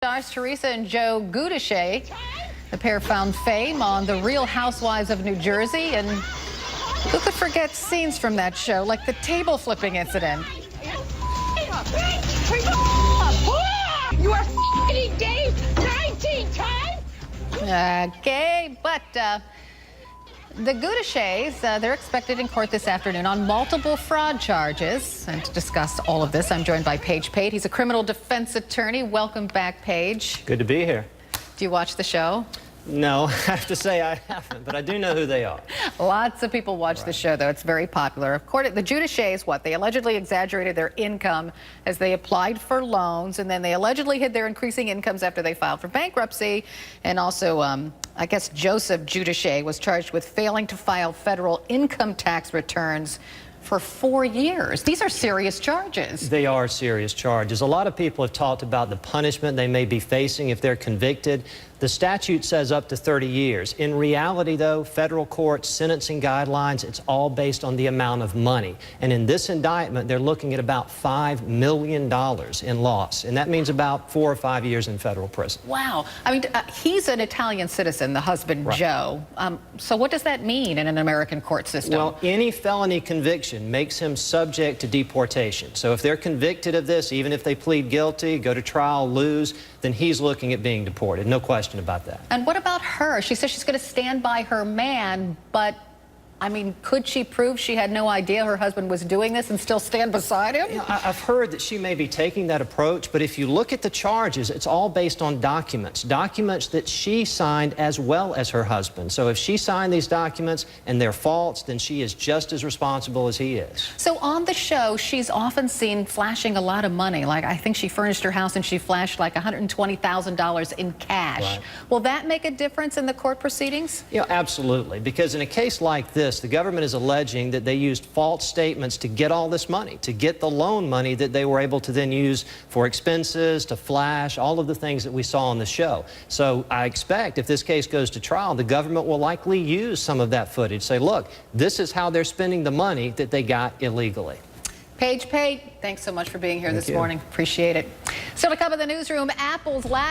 Stars Teresa and Joe Giudice. The pair found fame on The Real Housewives of New Jersey, and who could forget scenes from that show, like the table flipping incident. You are f***ing gay 19 times? Okay, but the Giudices, they're expected in court this afternoon on multiple fraud charges. And to discuss all of this, I'm joined by Pate. He's a criminal defense attorney. Welcome back, Page. Good to be here. Do you watch the show? No, I have to say I haven't, but I do know who they are. Lots of people watch the show, though. It's very popular. According to the Giudices, they allegedly exaggerated their income as they applied for loans, and then they allegedly hid their increasing incomes after they filed for bankruptcy. And also, I guess Joseph Giudice was charged with failing to file federal income tax returns for 4 years. These are serious charges. They are serious charges. A lot of people have talked about the punishment they may be facing if they're convicted. The statute says up to 30 years. In reality, though, federal court sentencing guidelines, it's all based on the amount of money. And in this indictment, they're looking at about $5 million in loss. And that means about 4 or 5 years in federal prison. Wow. I mean, he's an Italian citizen, the husband, right. Joe. So what does that mean in an American court system? Well, any felony conviction makes him subject to deportation. So if they're convicted of this, even if they plead guilty, go to trial, lose, then he's looking at being deported. No question about that. And what about her? She says she's going to stand by her man, but I mean, could she prove she had no idea her husband was doing this and still stand beside him? Yeah, I've heard that she may be taking that approach, but if you look at the charges, it's all based on documents that she signed as well as her husband. So if she signed these documents and they're false, then she is just as responsible as he is. So on the show, she's often seen flashing a lot of money. Like, I think she furnished her house and she flashed like $120,000 in cash. Right. Will that make a difference in the court proceedings? Yeah, absolutely. Because in a case like this, the government is alleging that they used false statements to get all this money, to get the loan money that they were able to then use for expenses, to flash, all of the things that we saw on the show. So I expect if this case goes to trial, the government will likely use some of that footage, say, look, this is how they're spending the money that they got illegally. Pate, thanks so much for being here this morning. Appreciate it. Still to come in the newsroom, Apple's last